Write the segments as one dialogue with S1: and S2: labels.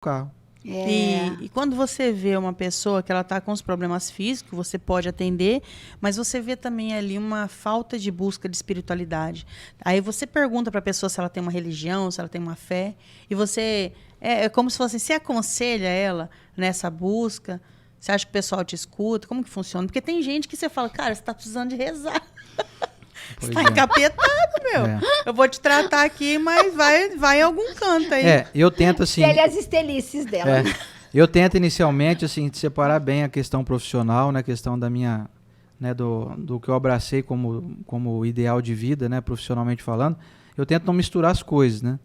S1: carro.
S2: E quando você vê uma pessoa que ela está com os problemas físicos, você pode atender, mas você vê também ali uma falta de busca de espiritualidade. Aí você pergunta para a pessoa se ela tem uma religião, se ela tem uma fé, e você... É como se fosse assim, você aconselha ela nessa busca, você acha que o pessoal te escuta, como que funciona? Porque tem gente que você fala, cara, você está precisando de rezar. Você está encapetado, meu. Eu vou te tratar aqui, mas vai em algum canto aí.
S1: Eu tento assim...
S3: Espelha as estelices dela.
S1: Eu tento inicialmente, assim, separar bem a questão profissional, né? A questão da minha... Né, do que eu abracei como ideal de vida, né? Profissionalmente falando. Eu tento não misturar as coisas, né?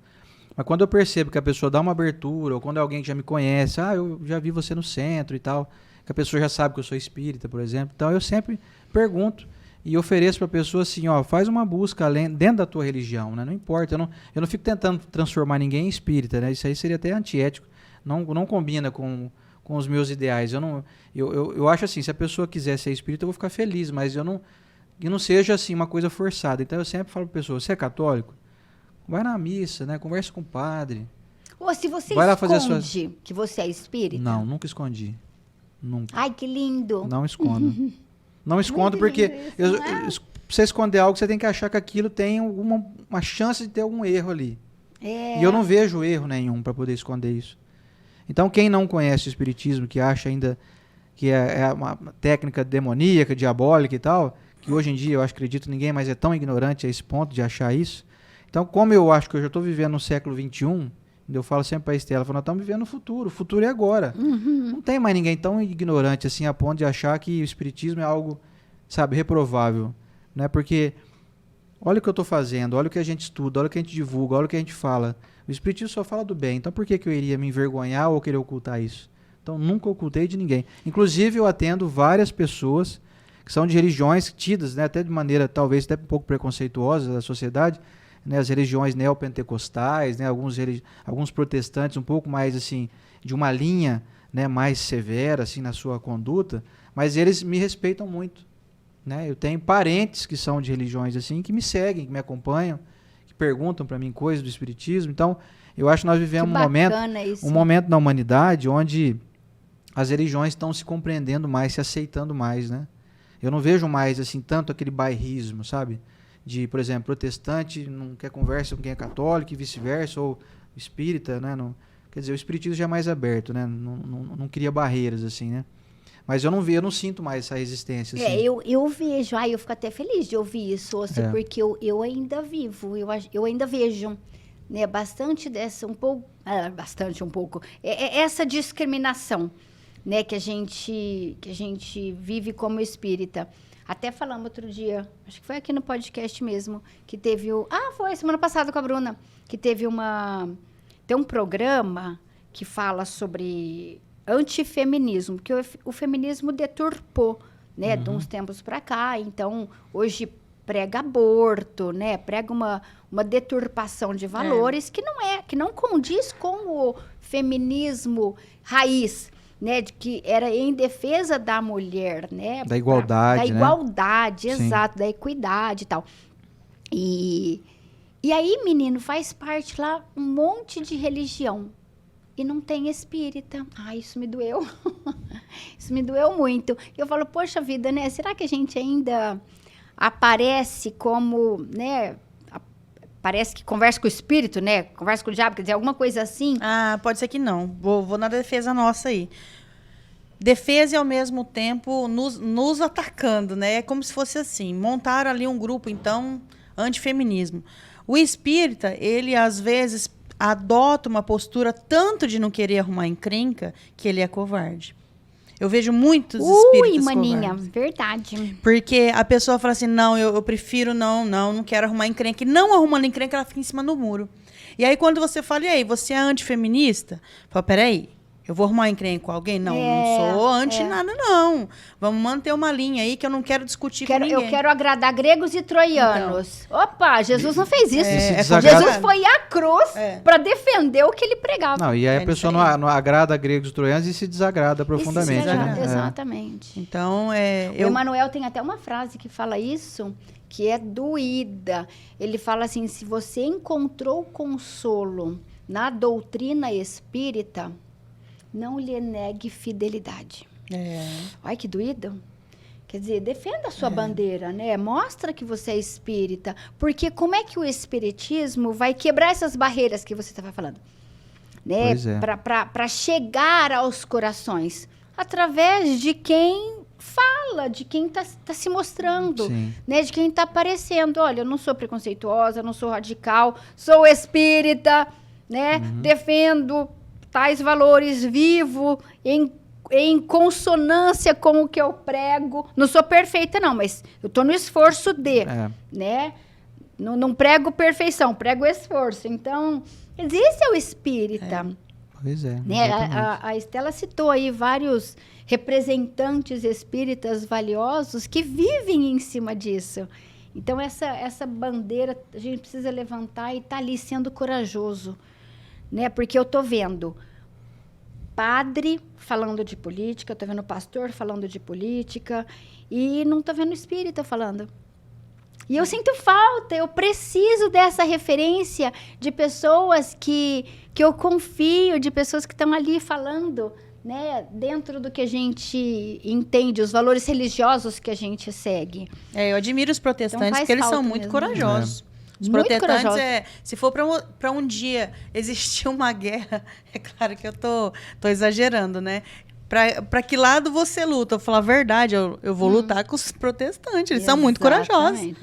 S1: Mas quando eu percebo que a pessoa dá uma abertura, ou quando é alguém que já me conhece, eu já vi você no centro e tal, que a pessoa já sabe que eu sou espírita, por exemplo. Então eu sempre pergunto e ofereço para a pessoa assim, faz uma busca dentro da tua religião, né? Não importa, eu não fico tentando transformar ninguém em espírita, né? Isso aí seria até antiético, não combina com os meus ideais. Eu acho assim, se a pessoa quiser ser espírita, eu vou ficar feliz, mas que não seja assim uma coisa forçada. Então eu sempre falo para a pessoa, você é católico? Vai na missa, né? Conversa com o padre.
S3: Ou se você
S1: Vai lá fazer
S3: esconde que você é espírita?
S1: Não, nunca escondi. Nunca.
S3: Ai, que lindo.
S1: Não escondo. Não escondo porque pra você esconder algo, você tem que achar que aquilo tem uma chance de ter algum erro ali. E eu não vejo erro nenhum para poder esconder isso. Então, quem não conhece o espiritismo, que acha ainda que é uma técnica demoníaca, diabólica e tal, que hoje em dia eu acredito ninguém mais é tão ignorante a esse ponto de achar isso. Então, como eu acho que eu já estou vivendo no século XXI, eu falo sempre para a Estela, nós estamos vivendo no futuro. O futuro é agora. Não tem mais ninguém tão ignorante assim a ponto de achar que o espiritismo é algo, sabe, reprovável. Né? Porque olha o que eu estou fazendo, olha o que a gente estuda, olha o que a gente divulga, olha o que a gente fala. O espiritismo só fala do bem. Então, por que eu iria me envergonhar ou querer ocultar isso? Então, nunca ocultei de ninguém. Inclusive, eu atendo várias pessoas que são de religiões tidas, né, até de maneira talvez até um pouco preconceituosa da sociedade, né, as religiões neopentecostais, né, alguns protestantes um pouco mais assim de uma linha, né, mais severa assim na sua conduta, mas eles me respeitam muito, né? Eu tenho parentes que são de religiões assim que me seguem, que me acompanham, que perguntam para mim coisas do espiritismo. Então, eu acho que nós vivemos um momento na humanidade onde as religiões estão se compreendendo mais, se aceitando mais, né? Eu não vejo mais assim tanto aquele bairrismo, sabe? De, por exemplo, protestante não quer conversa com quem é católico e vice-versa, ou espírita, né? Não, quer dizer, o espiritismo já é mais aberto, né? Não cria barreiras, assim, né? Mas eu não sinto mais essa resistência, assim.
S3: Eu vejo, eu fico até feliz de ouvir isso, porque eu ainda vivo, eu ainda vejo, né, bastante um pouco, essa discriminação, né, que a gente vive como espírita. Até falamos outro dia, acho que foi aqui no podcast mesmo, que teve foi semana passada com a Bruna, que tem um programa que fala sobre antifeminismo, porque o feminismo deturpou, né, de uns tempos para cá. Então, hoje prega aborto, né, prega uma deturpação de valores que não condiz com o feminismo raiz, né, de que era em defesa da mulher, né?
S1: Da igualdade,
S3: da igualdade, exato, da equidade e tal. E aí, menino, faz parte lá um monte de religião. E não tem espírita. Isso me doeu. Isso me doeu muito. Eu falo, poxa vida, né? Será que a gente ainda aparece como, né? Parece que conversa com o espírito, né? Conversa com o diabo, quer dizer, alguma coisa assim.
S2: Pode ser que não. Vou na defesa nossa aí. Defesa e, ao mesmo tempo, nos atacando, né? É como se fosse assim. Montaram ali um grupo, então, antifeminismo. O espírita, ele, às vezes, adota uma postura tanto de não querer arrumar encrenca que ele é covarde. Eu vejo muitos espíritas
S3: maninha,
S2: covardes.
S3: Verdade.
S2: Porque a pessoa fala assim, não, eu prefiro não quero arrumar encrenca. E não arrumando encrenca, ela fica em cima do muro. E aí, quando você fala, e aí, você é antifeminista? Fala, peraí, eu vou arrumar encrenca com alguém? Não, não sou anti nada, não. Vamos manter uma linha aí que eu não quero discutir com ninguém.
S3: Eu quero agradar gregos e troianos. Então. Opa, Jesus não fez isso. Jesus foi à cruz para defender o que ele pregava.
S1: Não, e aí a pessoa não agrada gregos e troianos e se desagrada profundamente, né?
S3: Exatamente.
S2: Então,
S3: o Emmanuel tem até uma frase que fala isso, que é doída. Ele fala assim, se você encontrou consolo na doutrina espírita, não lhe negue fidelidade. Ai, que doído. Quer dizer, defenda a sua bandeira, né? Mostra que você é espírita. Porque como é que o espiritismo vai quebrar essas barreiras que você estava falando? Né? Para chegar aos corações. Através de quem fala, de quem está se mostrando, né? De quem está aparecendo. Olha, eu não sou preconceituosa, não sou radical, sou espírita, né? Defendo tais valores, vivo em consonância com o que eu prego. Não sou perfeita, não, mas eu estou no esforço né? Não prego perfeição, prego esforço. Então, esse é o espírita.
S1: Pois é.
S3: Né? A Estela citou aí vários representantes espíritas valiosos que vivem em cima disso. Então, essa bandeira a gente precisa levantar e estar ali sendo corajoso. Né? Porque eu estou vendo padre falando de política, estou vendo pastor falando de política e não estou vendo espírita falando. E eu sinto falta, eu preciso dessa referência de pessoas que eu confio, de pessoas que estão ali falando, né, dentro do que a gente entende, os valores religiosos que a gente segue.
S2: Eu admiro os protestantes, porque eles são muito corajosos. Os protestantes, se for para um dia existir uma guerra, é claro que eu tô exagerando, né? Para que lado você luta? Eu falo a verdade, eu vou lutar com os protestantes, eles são muito corajosos.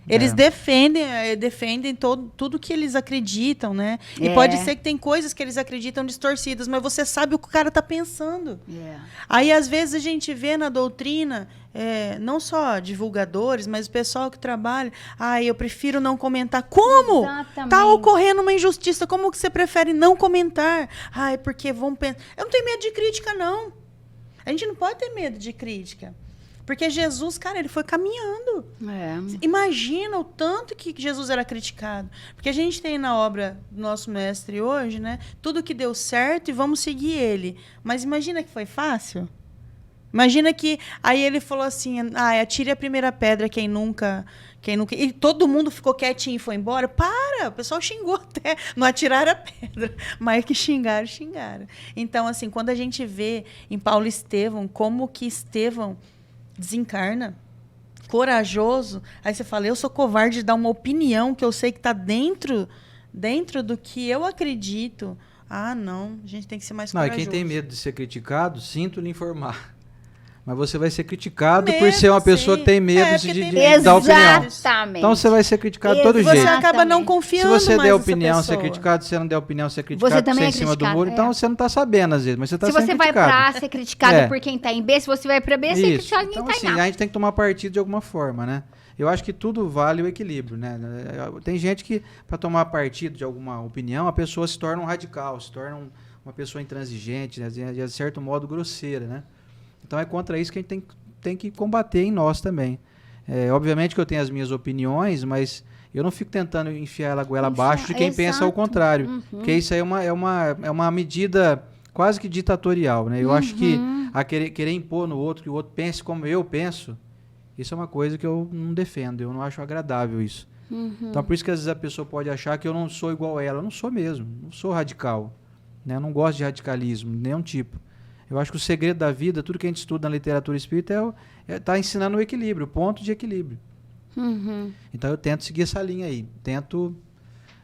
S2: Eles defendem tudo que eles acreditam, né? E pode ser que tem coisas que eles acreditam distorcidas, mas você sabe o que o cara tá pensando. Aí, às vezes, a gente vê na doutrina, não só divulgadores, mas o pessoal que trabalha, eu prefiro não comentar. Como? Exatamente. Tá ocorrendo uma injustiça, como que você prefere não comentar? Porque vão pensar... Eu não tenho medo de crítica, não. A gente não pode ter medo de crítica. Porque Jesus, cara, ele foi caminhando. Imagina o tanto que Jesus era criticado. Porque a gente tem na obra do nosso mestre hoje, né? Tudo que deu certo e vamos seguir ele. Mas imagina que foi fácil. Imagina que... Aí ele falou assim, atire a primeira pedra quem nunca... E todo mundo ficou quietinho e foi embora. O pessoal xingou até. Não atiraram a pedra, mas que xingaram. Então, assim, quando a gente vê em Paulo Estevão, como que Estevão desencarna, corajoso, aí você fala, eu sou covarde de dar uma opinião que eu sei que está dentro do que eu acredito. Não, a gente tem que ser mais corajoso.
S1: E quem tem medo de ser criticado, sinto lhe informar. Mas você vai ser criticado por ser uma pessoa que tem medo de dar opinião.
S3: Exatamente.
S1: Então você vai ser criticado de todo jeito.
S2: Você acaba não confiando mais.
S1: Se você der opinião, você é criticado. Se você não der opinião, você é criticado.
S3: Você também
S1: é em cima do muro. Então você não está sabendo, às vezes, mas você está sendo criticado.
S3: Se você vai para A ser criticado por quem está em B, se você vai para B, ser criticado quem está em A.
S1: A gente tem que tomar partido de alguma forma, né? Eu acho que tudo vale o equilíbrio, né? Tem gente que, para tomar partido de alguma opinião, a pessoa se torna um radical, se torna uma pessoa intransigente, né? De certo modo grosseira, né? Então é contra isso que a gente tem que combater em nós também. Obviamente que eu tenho as minhas opiniões, mas eu não fico tentando enfiar ela goela abaixo de quem pensa ao contrário. Porque isso aí é uma medida quase que ditatorial, né? Eu acho que a querer impor no outro que o outro pense como eu penso, isso é uma coisa que eu não defendo, eu não acho agradável isso. Então por isso que às vezes a pessoa pode achar que eu não sou igual a ela. Eu não sou mesmo, não sou radical, né? Eu não gosto de radicalismo, de nenhum tipo. Eu acho que o segredo da vida, tudo que a gente estuda na literatura espírita tá ensinando o equilíbrio, o ponto de equilíbrio. Então eu tento seguir essa linha aí, tento,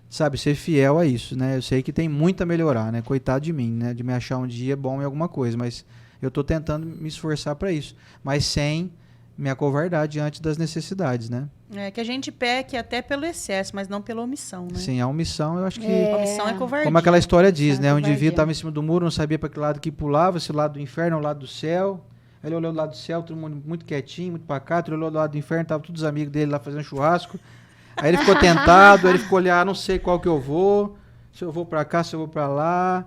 S1: ser fiel a isso, né? Eu sei que tem muito a melhorar, né? Coitado de mim, né? De me achar um dia bom em alguma coisa, mas eu estou tentando me esforçar para isso, mas sem me acovardar diante das necessidades, né?
S2: Que a gente peque até pelo excesso, mas não pela omissão, né?
S1: Sim, a omissão eu acho que...
S2: A omissão é covardia.
S1: Como aquela história diz, né? O indivíduo estava em cima do muro, não sabia para que lado que pulava, se o lado do inferno ou o lado do céu. Ele olhou do lado do céu, todo mundo muito quietinho, muito pacato. Ele olhou do lado do inferno, estavam todos os amigos dele lá fazendo churrasco. Aí ele ficou tentado, ele ficou olhando, não sei qual que eu vou, se eu vou para cá, se eu vou para lá.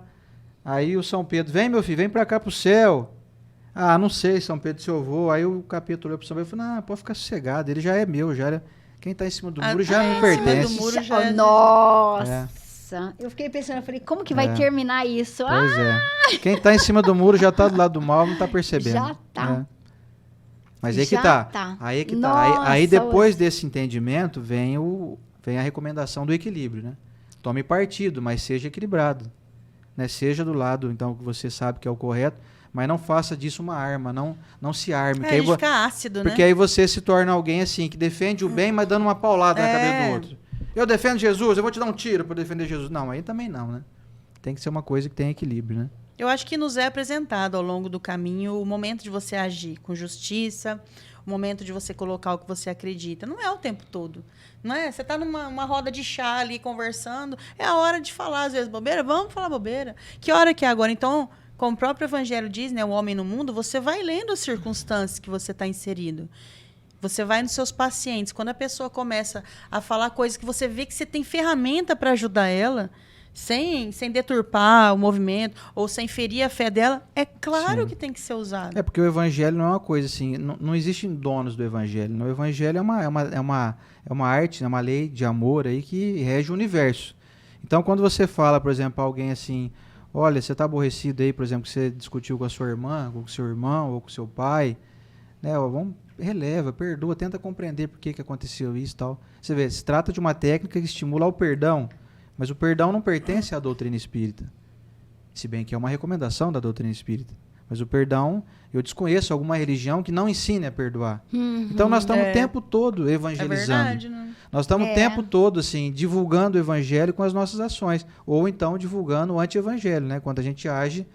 S1: Aí o São Pedro, vem meu filho, vem para cá pro céu. Não sei, São Pedro, se eu vou. Aí o capeta olhou pro São Pedro e falou, não, pode ficar sossegado, ele já é meu, já era... Quem está em cima do muro já me pertence.
S2: Do muro já
S3: Nossa! Eu fiquei pensando, eu falei, como que vai terminar isso?
S1: Pois é. Quem está em cima do muro já está do lado do mal, não está percebendo.
S3: Já está.
S1: Mas aí que tá. Aí que tá. Aí depois desse entendimento vem a recomendação do equilíbrio, né? Tome partido, mas seja equilibrado. né? Seja do lado, então, que você sabe que é o correto, mas não faça disso uma arma, não se arme.
S2: Ele fica ácido,
S1: porque aí você se torna alguém assim, que defende o bem, mas dando uma paulada na cabeça do outro. Eu defendo Jesus, eu vou te dar um tiro para defender Jesus. Não, aí também não, né? Tem que ser uma coisa que tenha equilíbrio, né?
S2: Eu acho que nos é apresentado ao longo do caminho o momento de você agir com justiça, o momento de você colocar o que você acredita. Não é o tempo todo. Não é? Você está numa roda de chá ali conversando, é a hora de falar, às vezes, bobeira. Vamos falar bobeira. Que hora que é agora? Então, como o próprio Evangelho diz, né, o homem no mundo, você vai lendo as circunstâncias que você está inserido. Você vai nos seus pacientes. Quando a pessoa começa a falar coisas que você vê que você tem ferramenta para ajudar ela, sem deturpar o movimento ou sem ferir a fé dela, é claro que tem que ser usado.
S1: É porque o evangelho não é uma coisa assim, não existem donos do evangelho. O evangelho é uma arte, é uma lei de amor aí que rege o universo. Então, quando você fala, por exemplo, a alguém assim, olha, você está aborrecido aí, por exemplo, que você discutiu com a sua irmã, com o seu irmão ou com o seu pai, né? Releva, perdoa, tenta compreender por que aconteceu isso e tal. Você vê, se trata de uma técnica que estimula o perdão, mas o perdão não pertence à doutrina espírita. Se bem que é uma recomendação da doutrina espírita. Mas o perdão, eu desconheço alguma religião que não ensine a perdoar. Então nós estamos o tempo todo evangelizando. É verdade, né? Nós estamos o tempo todo assim, divulgando o evangelho com as nossas ações. Ou então divulgando o anti-evangelho, né? Quando a gente age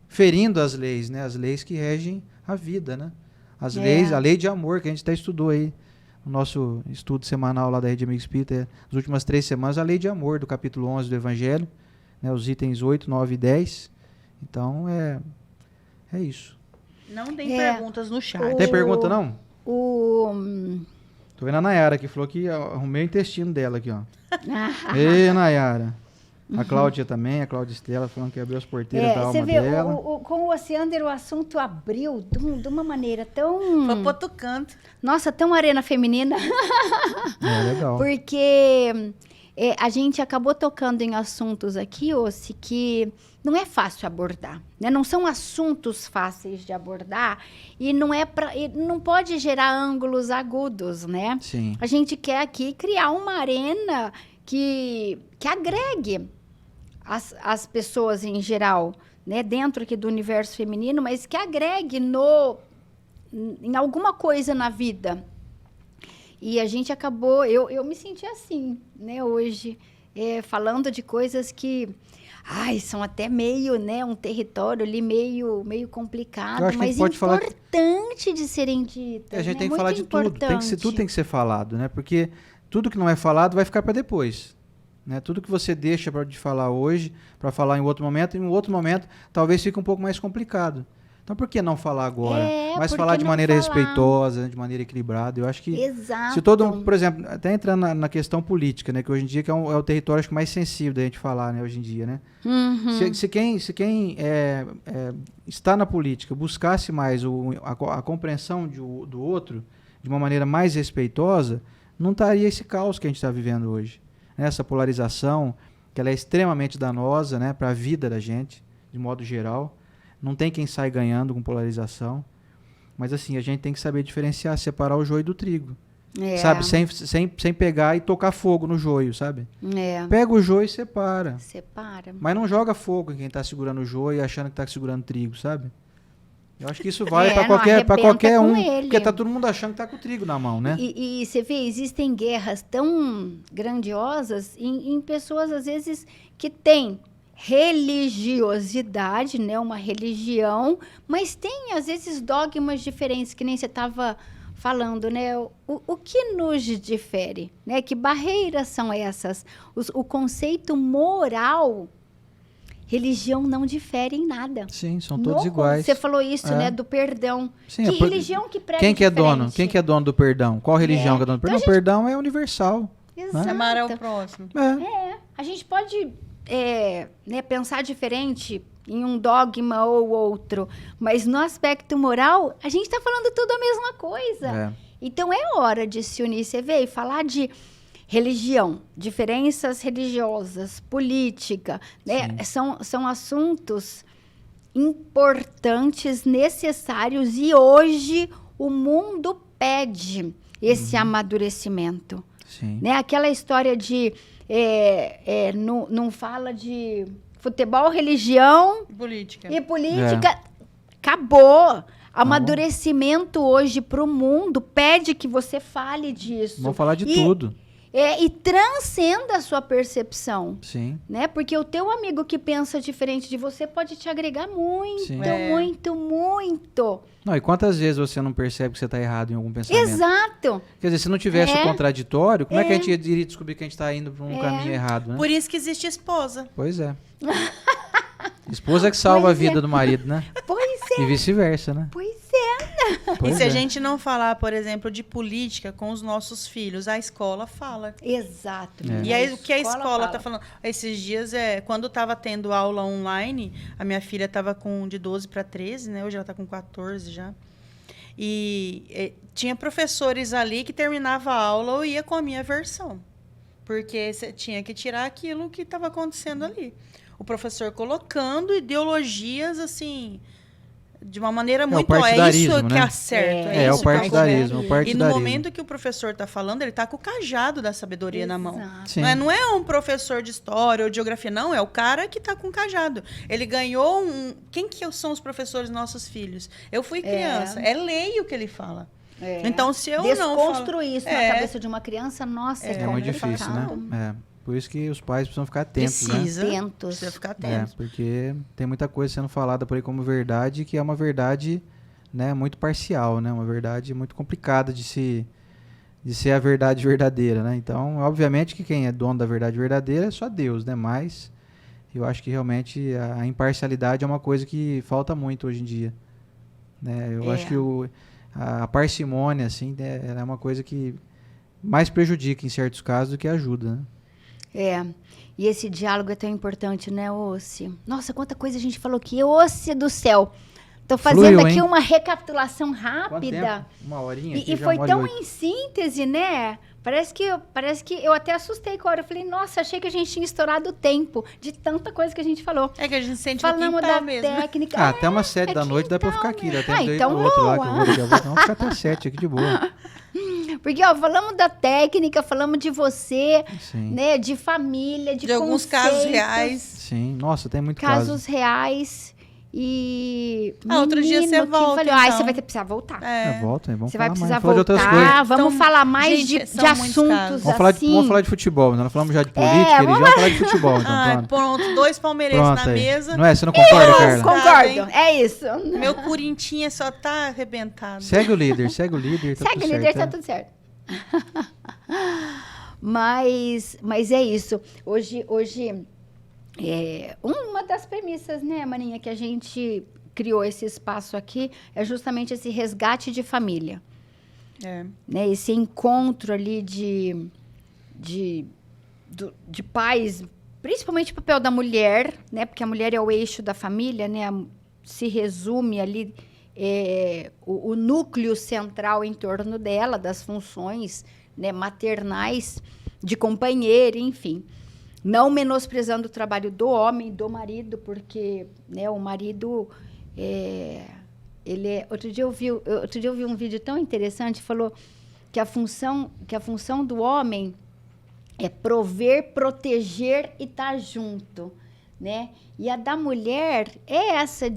S1: ferindo as leis, né? As leis que regem a vida, né? As leis, a lei de amor que a gente até estudou aí no nosso estudo semanal lá da Rede Amigo Espírita, as últimas 3 semanas, a lei de amor do capítulo 11 do Evangelho, né, os itens 8, 9 e 10. Então, é isso.
S2: Não tem perguntas no chat.
S1: Tem pergunta, não? Tô vendo a Nayara que falou que arrumei o intestino dela aqui, ó. Ei, Nayara. A Cláudia também, a Cláudia Estela, falando que abriu as porteiras da alma dela.
S3: Você vê, com o Ociander o assunto abriu de uma maneira tão...
S2: Foi pro outro canto.
S3: Nossa, tão arena feminina.
S1: Legal.
S3: Porque a gente acabou tocando em assuntos aqui, Ossi, que não é fácil abordar, né? Não são assuntos fáceis de abordar e não pode gerar ângulos agudos, né?
S1: Sim.
S3: A gente quer aqui criar uma arena que agregue as pessoas em geral, né, dentro aqui do universo feminino, mas que agregue em alguma coisa na vida. E a gente acabou, eu me senti assim, né, hoje, falando de coisas que, são até meio, né, um território ali meio complicado, mas importante de serem ditas.
S1: A gente
S3: né?
S1: tem que falar de tudo, tudo tem que ser falado, né, porque tudo que não é falado vai ficar para depois. Né? Tudo que você deixa de falar hoje, para falar em outro momento, talvez fique um pouco mais complicado. Então, por que não falar agora? Mas falar de maneira respeitosa, de maneira equilibrada. Eu acho que...
S3: Exato.
S1: Se por exemplo, até entrando na questão política, né? Que hoje em dia é o território acho que mais sensível da gente falar, né? Hoje em dia, né?
S3: Uhum.
S1: Se quem está na política buscasse mais a compreensão do outro de uma maneira mais respeitosa, não estaria esse caos que a gente está vivendo hoje. Essa polarização, que ela é extremamente danosa, né, para a vida da gente, de modo geral. Não tem quem sai ganhando com polarização. Mas assim, a gente tem que saber diferenciar, separar o joio do trigo. Sabe? Sem pegar e tocar fogo no joio, sabe? Pega o joio e separa. Mas não joga fogo em quem está segurando o joio e achando que está segurando trigo, sabe? Eu acho que isso vale para qualquer um, porque tá todo mundo achando que tá com o trigo na mão, né?
S3: E você vê, existem guerras tão grandiosas em pessoas, às vezes, que têm religiosidade, né? Uma religião, mas tem, às vezes, dogmas diferentes, que nem você estava falando, né? O que nos difere, né? Que barreiras são essas? O conceito moral... Religião não difere em nada.
S1: Sim, são todos iguais.
S3: Você falou isso, né? Do perdão.
S1: Sim,
S3: que religião que prega
S1: Quem que é dono do perdão? Qual religião que é dono do perdão?
S3: Então
S1: o perdão é universal.
S3: Exato.
S1: Né?
S2: Amar ao próximo.
S3: A gente pode né, pensar diferente em um dogma ou outro, mas no aspecto moral, a gente está falando tudo a mesma coisa. Então é hora de se unir. Você vê e falar de religião, diferenças religiosas, política, né? São assuntos importantes, necessários, e hoje o mundo pede esse amadurecimento.
S1: Sim.
S3: Né? Aquela história de... não fala de Futebol, religião
S2: e
S3: política. Acabou. Amadurecimento hoje para o mundo pede que você fale disso.
S1: Vamos falar de tudo.
S3: E transcenda a sua percepção.
S1: Sim.
S3: Né? Porque o teu amigo que pensa diferente de você pode te agregar muito,
S1: Sim.
S3: muito.
S1: Não, e quantas vezes você não percebe que você está errado em algum pensamento?
S3: Exato.
S1: Quer dizer, se não tivesse o contraditório, como é que a gente iria descobrir que a gente está indo para um caminho errado, né?
S2: Por isso que existe esposa.
S1: Pois é. Esposa é que salva a vida do marido, né?
S3: Pois é.
S1: E vice-versa, né?
S3: Pois é.
S2: E se a gente não falar, por exemplo, de política com os nossos filhos, a escola fala.
S3: Exato.
S2: E aí, o que a escola está falando? Esses dias, quando estava tendo aula online, a minha filha estava de 12 para 13, né? Hoje ela está com 14 já. E tinha professores ali que terminava a aula ou ia com a minha versão. Porque você tinha que tirar aquilo que estava acontecendo ali. O professor colocando ideologias, assim, de uma maneira muito... É isso que é certo.
S1: É o partidarismo.
S2: E no momento que o professor está falando, ele está com o cajado da sabedoria na mão. Não é um professor de história ou de geografia, não. É o cara que está com o cajado. Ele ganhou Quem que são os professores dos nossos filhos? Eu fui criança. É lei o que ele fala. Então, se eu
S3: desconstruir isso na cabeça de uma criança, nossa,
S1: é muito difícil, né? Por isso que os pais precisam ficar atentos,
S2: Precisa ficar atentos.
S1: Porque tem muita coisa sendo falada por aí como verdade, que é uma verdade, né, muito parcial, né? Uma verdade muito complicada de ser a verdade verdadeira, né? Então, obviamente que quem é dono da verdade verdadeira é só Deus, né? Mas eu acho que realmente a imparcialidade é uma coisa que falta muito hoje em dia, né? Eu acho que a parcimônia, assim, é uma coisa que mais prejudica em certos casos do que ajuda, né?
S3: E esse diálogo é tão importante, né, Ossi? Nossa, quanta coisa a gente falou aqui. Ossi do céu. Tô fazendo aqui uma recapitulação rápida.
S1: Uma horinha aqui,
S3: e foi tão em síntese, né? Parece que eu até assustei com a hora. Eu falei, nossa, achei que a gente tinha estourado o tempo de tanta coisa que a gente falou.
S2: É que a gente sente
S3: Falamos da técnica.
S1: Até umas 7 da noite dá pra ficar aqui.
S3: Então
S1: outro lá que eu vou daqui a pouco. Vamos ficar até 7 aqui de boa.
S3: Porque, falamos da técnica, falamos de você, né? De família, de
S2: alguns casos reais.
S1: Sim, nossa, tem muito
S3: casos reais. E
S2: outro dia você volta,
S3: falou, você vai precisar voltar.
S1: Volta, vamos
S3: você
S1: falar
S3: vai precisar
S1: mais,
S3: voltar,
S1: de outras coisas.
S3: Vamos falar mais de assuntos
S1: vamos falar de futebol, nós não falamos já de política, vamos falar de futebol. Então,
S2: pronto, 2 palmeirenses na mesa.
S1: Não é? Você não concorda, Carla?
S3: Concordo, é isso.
S2: Meu Corinthians só tá arrebentado.
S1: Segue o líder, tá
S3: tudo certo. Mas é isso. Hoje uma das premissas, né, Maninha, que a gente criou esse espaço aqui é justamente esse resgate de família. Né, esse encontro ali de pais, principalmente o papel da mulher, né, porque a mulher é o eixo da família, né, se resume ali o núcleo central em torno dela, das funções, né, maternais, de companheira, enfim. Não menosprezando o trabalho do homem, do marido, porque, né, o marido, Outro dia eu vi um vídeo tão interessante, falou que a função do homem é prover, proteger e estar junto, né? E a da mulher é essa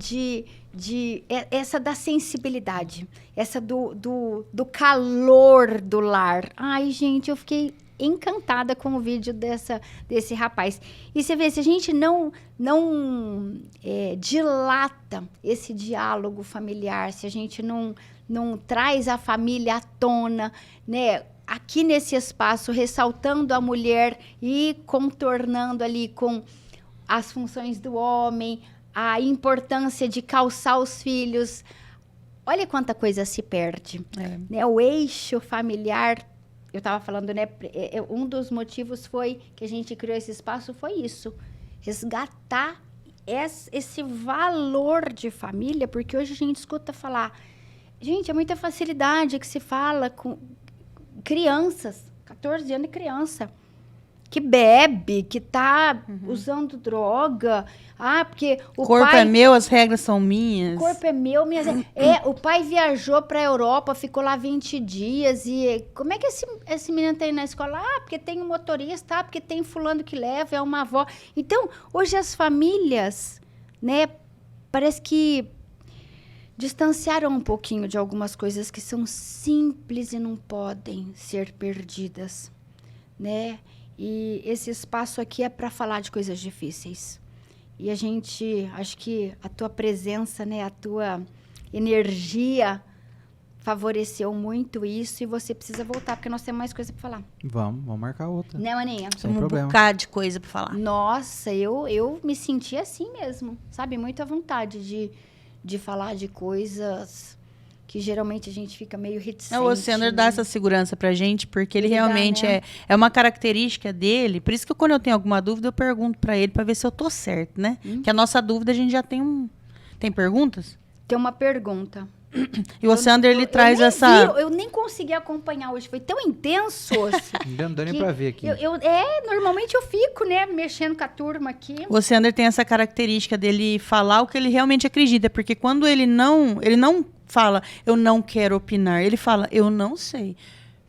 S3: essa da sensibilidade, essa do calor do lar. Ai, gente, eu fiquei encantada com o vídeo desse rapaz. E você vê, se a gente não dilata esse diálogo familiar, se a gente não traz a família à tona, né? Aqui nesse espaço, ressaltando a mulher e contornando ali com as funções do homem, a importância de calçar os filhos. Olha quanta coisa se perde. Né? O eixo familiar, eu estava falando, né? Um dos motivos foi que a gente criou esse espaço, foi isso. Resgatar esse valor de família, porque hoje a gente escuta falar... Gente, é muita facilidade que se fala com crianças, 14 anos de criança. que bebe, que tá usando droga. Ah, porque o
S2: corpo
S3: pai...
S2: é meu, as regras são minhas.
S3: O corpo é meu, minhas... o pai viajou pra Europa, ficou lá 20 dias. E como é que esse menino tá indo na escola? Ah, porque tem um motorista, porque tem fulano que leva, é uma avó. Então, hoje as famílias, né, parece que distanciaram um pouquinho de algumas coisas que são simples e não podem ser perdidas, né? E esse espaço aqui é para falar de coisas difíceis. E a gente, acho que a tua presença, né, a tua energia favoreceu muito isso e você precisa voltar, porque nós temos mais coisa para falar.
S1: Vamos marcar outra.
S3: Né, Maninha?
S1: Sem
S2: Um
S1: problema.
S2: bocado de coisa para falar.
S3: Nossa, eu me senti assim mesmo, sabe? Muita vontade de falar de coisas que geralmente a gente fica meio reticente.
S2: O Oceander dá essa segurança pra gente, porque ele
S3: Ele dá,
S2: realmente
S3: né?
S2: é uma característica dele. Por isso que quando eu tenho alguma dúvida, eu pergunto pra ele pra ver se eu tô certo, né? Que a nossa dúvida a gente já tem Tem perguntas?
S3: Tem uma pergunta.
S2: E o Oceander, ele traz
S3: nem
S2: essa...
S3: eu nem consegui acompanhar hoje, foi tão intenso.
S1: Não deu nem pra ver aqui.
S3: Normalmente eu fico, né, mexendo com a turma aqui.
S2: O Oceander tem essa característica dele falar o que ele realmente acredita, porque quando ele não fala, eu não quero opinar, ele fala, eu não sei.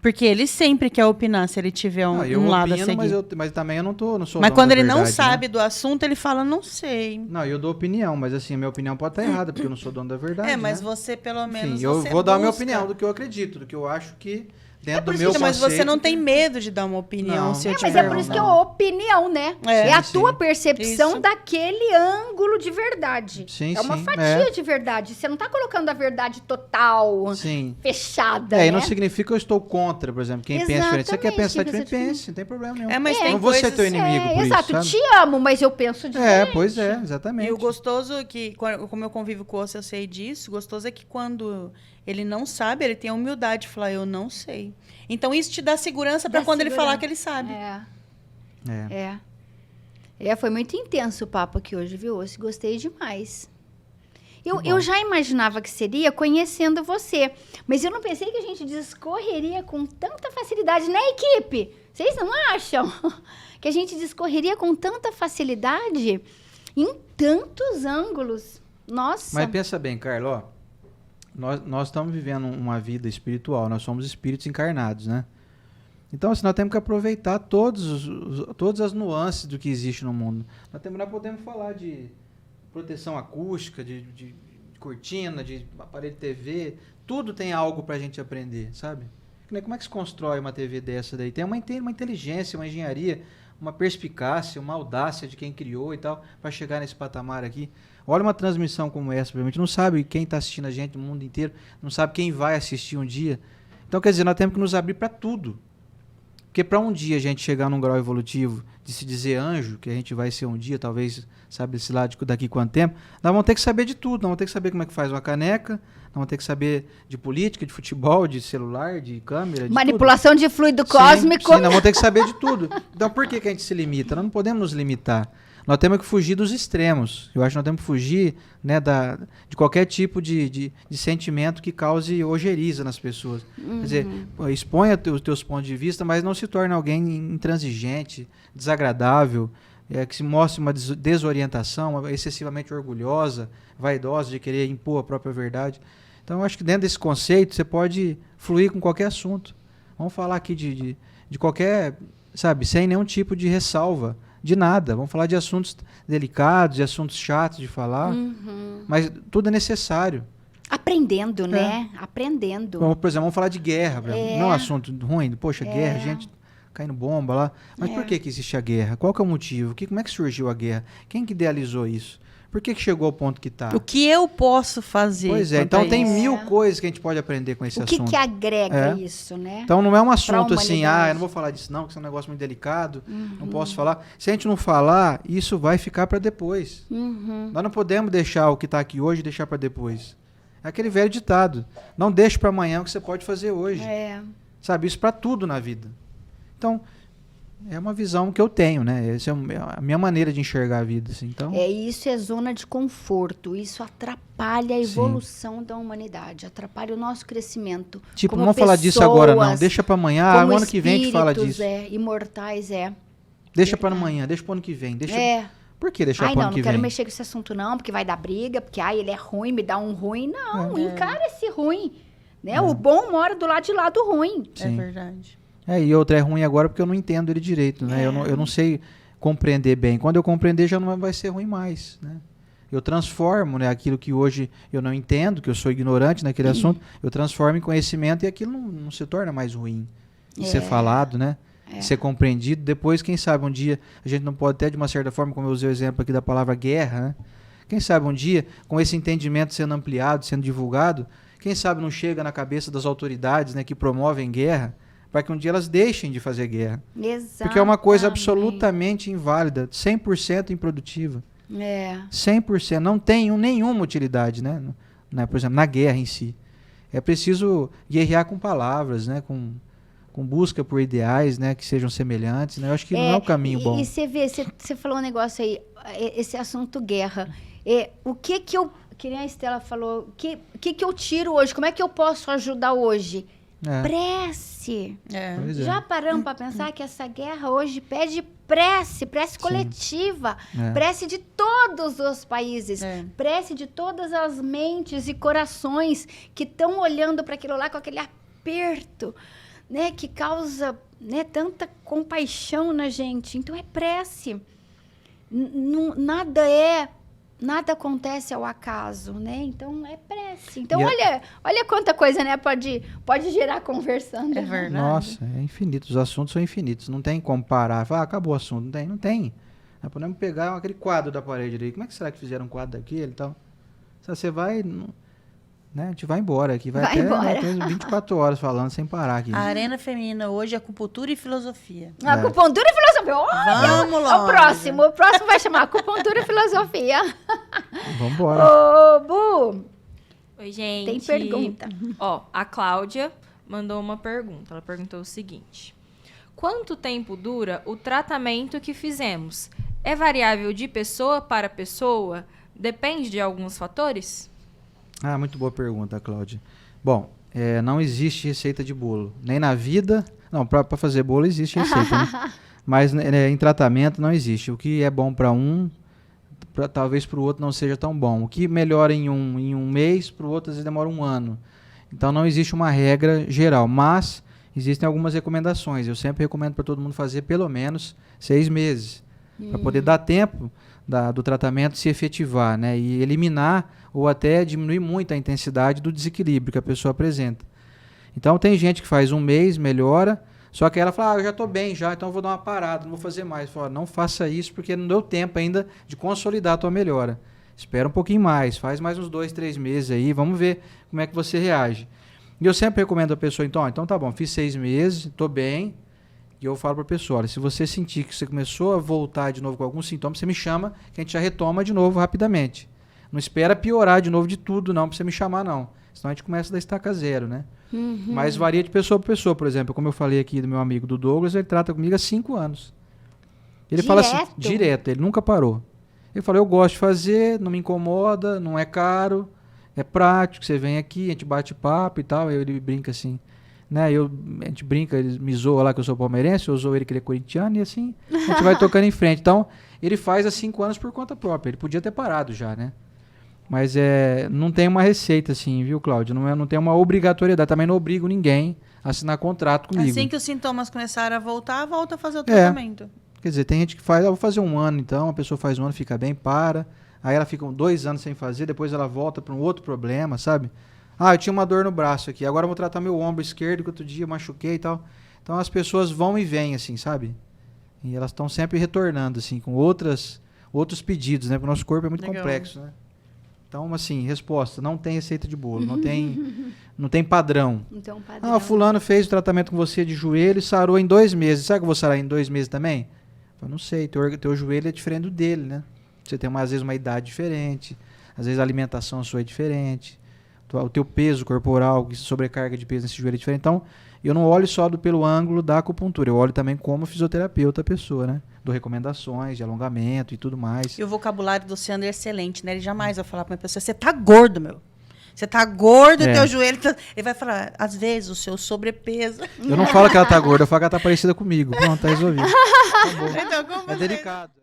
S2: Porque ele sempre quer opinar se ele tiver um lado a seguir.
S1: Mas também eu não sou
S2: Mas
S1: dono
S2: quando
S1: da
S2: ele não
S1: verdade,
S2: sabe
S1: né?
S2: do assunto, ele fala, não sei.
S1: Não, eu dou opinião, mas assim, minha opinião pode estar errada, porque eu não sou dono da verdade,
S2: Mas
S1: né?
S2: você, pelo menos,
S1: Enfim, eu
S2: você
S1: vou dar a minha
S2: busca.
S1: opinião do que eu acredito, do que eu acho que dentro do
S2: Por
S1: meu
S2: isso, mas
S1: conceito...
S2: você não tem medo de dar uma opinião,
S1: Não.
S2: se eu
S3: Mas
S2: tiver
S3: é por isso que é
S1: não.
S3: opinião, né?
S2: É.
S3: É a
S1: Sim,
S3: tua
S1: sim.
S3: percepção
S2: Isso.
S3: daquele ângulo de verdade.
S1: Sim,
S3: é uma
S1: sim,
S3: fatia
S1: é.
S3: de verdade. Você não tá colocando a verdade total,
S1: Sim.
S3: fechada,
S1: E
S3: né?
S1: não significa que eu estou contra, por exemplo, quem pensa diferente. Você quer
S3: Exatamente,
S1: pensar
S3: quem pensa
S1: diferente, pense, não tem problema nenhum.
S2: Mas
S1: Eu
S2: tem
S1: não vou ser
S2: coisas...
S1: teu inimigo por
S3: exato,
S1: isso, sabe?
S3: te amo, mas eu penso diferente.
S1: Pois é, exatamente.
S2: E o gostoso que, como eu convivo com você, eu sei disso, o gostoso é que quando ele não sabe, ele tem a humildade de falar, eu não sei. Então isso te dá segurança para
S3: Dá
S2: quando ele
S3: segurança.
S2: falar que ele sabe.
S3: Foi muito intenso o papo aqui hoje, viu? Eu gostei demais. Eu já imaginava que seria conhecendo você, mas eu não pensei que a gente discorreria com tanta facilidade, né, equipe? Vocês não acham? Que a gente discorreria com tanta facilidade em tantos ângulos. Nossa.
S1: Mas pensa bem, Carla, ó, nós estamos vivendo uma vida espiritual, nós somos espíritos encarnados, né? Então, assim, nós temos que aproveitar todas as nuances do que existe no mundo. Nós podemos falar de proteção acústica, de cortina, de aparelho de TV, tudo tem algo para a gente aprender, sabe? Como é que se constrói uma TV dessa daí? Tem uma inteligência, uma engenharia, uma perspicácia, uma audácia de quem criou e tal, para chegar nesse patamar aqui. Olha uma transmissão como essa, a gente não sabe quem está assistindo a gente no mundo inteiro, não sabe quem vai assistir um dia. Então, quer dizer, nós temos que nos abrir para tudo. Porque para um dia a gente chegar num grau evolutivo de se dizer anjo, que a gente vai ser um dia, talvez, sabe, esse lado daqui quanto tempo, nós vamos ter que saber de tudo, nós vamos ter que saber como é que faz uma caneca, nós vamos ter que saber de política, de futebol, de celular, de câmera, de
S3: manipulação
S1: tudo.
S3: de fluido cósmico.
S1: Sim, nós vamos ter que saber de tudo. Então por que a gente se limita? Nós não podemos nos limitar. Nós temos que fugir dos extremos. Eu acho que nós temos que fugir, né, de qualquer tipo de sentimento que cause ojeriza nas pessoas. Quer dizer, exponha os teus pontos de vista, mas não se torne alguém intransigente, desagradável, que se mostre uma desorientação, excessivamente orgulhosa, vaidosa de querer impor a própria verdade. Então eu acho que dentro desse conceito você pode fluir com qualquer assunto. Vamos falar aqui de qualquer, sabe, sem nenhum tipo de ressalva. De nada. Vamos falar de assuntos delicados, de assuntos chatos de falar. Mas tudo é necessário.
S3: Aprendendo, né? Aprendendo.
S1: Como, por exemplo, vamos falar de guerra. Não é um assunto ruim. Poxa, guerra, gente caindo bomba lá. Mas por que existe a guerra? Qual que é o motivo? Como é que surgiu a guerra? Quem que idealizou isso? Por que chegou ao ponto que está?
S2: O que eu posso fazer?
S1: Pois é, então tem mil coisas que a gente pode aprender com esse assunto.
S3: O que agrega isso, né?
S1: Então não é um assunto assim,
S3: humanidade.
S1: eu não vou falar disso não, que isso é um negócio muito delicado, não posso falar. Se a gente não falar, isso vai ficar para depois. Nós não podemos deixar o que está aqui hoje e deixar para depois. É aquele velho ditado, não deixe para amanhã o que você pode fazer hoje. Sabe, isso para tudo na vida. Então, é uma visão que eu tenho, né? Essa é a minha maneira de enxergar a vida. Assim. Então,
S3: Isso é zona de conforto. Isso atrapalha a evolução da humanidade, atrapalha o nosso crescimento.
S1: Tipo,
S3: como
S1: não vamos falar disso agora, não. Deixa para amanhã,
S3: como
S1: o ano que vem a gente fala disso.
S3: Imortais,
S1: Deixa para amanhã, deixa para ano que vem. Por que deixar para ano que vem?
S3: Não quero mexer com esse assunto não, porque vai dar briga, porque ele é ruim, me dá um ruim. Não, encara esse ruim. Né? O bom mora do lado de lá do ruim.
S2: Sim. É verdade.
S1: E outra é ruim agora porque eu não entendo ele direito, né? Eu não sei compreender bem. Quando eu compreender já não vai ser ruim mais, né? Eu transformo, né, aquilo que hoje eu não entendo, que eu sou ignorante naquele assunto, eu transformo em conhecimento e aquilo não se torna mais ruim de ser falado, né? De ser compreendido. Depois, quem sabe um dia, a gente não pode até de uma certa forma, como eu usei o exemplo aqui da palavra guerra, né? Quem sabe um dia, com esse entendimento sendo ampliado, sendo divulgado, quem sabe não chega na cabeça das autoridades, né, que promovem guerra, para que um dia elas deixem de fazer guerra.
S3: Exatamente.
S1: Porque é uma coisa absolutamente inválida, 100% improdutiva. 100%, não tem nenhuma utilidade, né? Por exemplo, na guerra em si. É preciso guerrear com palavras, né? Com busca por ideais, né? Que sejam semelhantes, né? Eu acho que não é o caminho bom.
S3: E você vê, você falou um negócio aí, esse assunto guerra. O que nem a Estela falou, o que eu tiro hoje? Como é que eu posso ajudar hoje? Prece. Já paramos para pensar que essa guerra hoje pede prece coletiva, prece de todos os países, prece de todas as mentes e corações que estão olhando para aquilo lá com aquele aperto, né, que causa, né, tanta compaixão na gente. Então é prece. Nada acontece ao acaso, né? Então é prece. Então olha quanta coisa, né, pode gerar conversando.
S2: É verdade.
S1: Nossa, é infinito. Os assuntos são infinitos. Não tem como parar. Acabou o assunto. Não tem. Nós podemos pegar aquele quadro da parede ali. Como é que será que fizeram um quadro daquele e tal? Você vai, né? A gente vai embora aqui. Vai até 24 horas falando sem parar aqui.
S2: A Arena Feminina hoje é acupuntura e filosofia.
S3: Acupuntura e filosofia.
S2: Vamos lá.
S3: O próximo vai chamar acupuntura e filosofia.
S1: Vamos embora.
S3: Ô, Bu.
S4: Oi, gente.
S3: Tem pergunta.
S4: A Cláudia mandou uma pergunta. Ela perguntou o seguinte: quanto tempo dura o tratamento que fizemos? É variável de pessoa para pessoa? Depende de alguns fatores?
S1: Muito boa pergunta, Cláudia. Bom, não existe receita de bolo. Nem na vida... Não, para fazer bolo existe receita, né? Mas em tratamento não existe. O que é bom para talvez para o outro não seja tão bom. O que melhora em um mês, para o outro às vezes demora um ano. Então não existe uma regra geral, mas existem algumas recomendações. Eu sempre recomendo para todo mundo fazer pelo menos 6 meses, para poder dar tempo do tratamento se efetivar, né? E eliminar ou até diminuir muito a intensidade do desequilíbrio que a pessoa apresenta. Então tem gente que faz um mês, melhora, só que ela fala, eu já estou bem já, então eu vou dar uma parada, não vou fazer mais. Fala, não faça isso porque não deu tempo ainda de consolidar a tua melhora. Espera um pouquinho mais, faz mais uns 2, 3 meses aí, vamos ver como é que você reage. E eu sempre recomendo a pessoa, então tá bom, fiz 6 meses, estou bem, e eu falo para a pessoa, olha, se você sentir que você começou a voltar de novo com algum sintoma, você me chama, que a gente já retoma de novo rapidamente. Não espera piorar de novo de tudo, não, para você me chamar, não. Senão a gente começa da estaca zero, né? Mas varia de pessoa para pessoa. Por exemplo, como eu falei aqui do meu amigo do Douglas, ele trata comigo há 5 anos. Ele fala assim, direto, ele nunca parou. Ele fala, eu gosto de fazer, não me incomoda, não é caro, é prático, você vem aqui, a gente bate papo e tal. Ele brinca assim, né? A gente brinca, ele me zoa lá que eu sou palmeirense, eu zoo ele que ele é corintiano e assim a gente vai tocando em frente. Então, ele faz há 5 anos por conta própria. Ele podia ter parado já, né? Mas não tem uma receita assim, viu, Cláudio? Não tem uma obrigatoriedade. Também não obrigo ninguém a assinar contrato comigo.
S2: Assim que os sintomas começarem a voltar, volta a fazer o tratamento.
S1: Quer dizer, tem gente que faz, vou fazer 1 ano então, a pessoa faz 1 ano, fica bem, para. Aí ela fica 2 anos sem fazer, depois ela volta para um outro problema, sabe? Eu tinha uma dor no braço aqui, agora eu vou tratar meu ombro esquerdo, que outro dia eu machuquei e tal. Então as pessoas vão e vêm, assim, sabe? E elas estão sempre retornando, assim, com outros pedidos, né? Porque o nosso corpo é muito complexo, né? Então, assim, resposta, não tem receita de bolo, não tem padrão.
S3: Não tem um padrão.
S1: Fulano fez o tratamento com você de joelho e sarou em 2 meses. Sabe que eu vou sarar em 2 meses também? Eu não sei, teu joelho é diferente do dele, né? Você tem, às vezes, uma idade diferente, às vezes a alimentação sua é diferente, o teu peso corporal, sobrecarga de peso nesse joelho é diferente. Então, eu não olho só pelo ângulo da acupuntura, eu olho também como fisioterapeuta a pessoa, né? Dou recomendações de alongamento e tudo mais.
S2: E o vocabulário do Sandro é excelente, né? Ele jamais vai falar pra uma pessoa, você tá gordo, meu. Você tá gordo,
S1: É.
S2: teu joelho... Ele vai falar, às vezes, o seu sobrepeso...
S1: Eu não falo que ela tá gorda, eu falo que ela tá parecida comigo. Pronto, tá resolvido. Acabou.
S2: Então, como
S1: É delicado.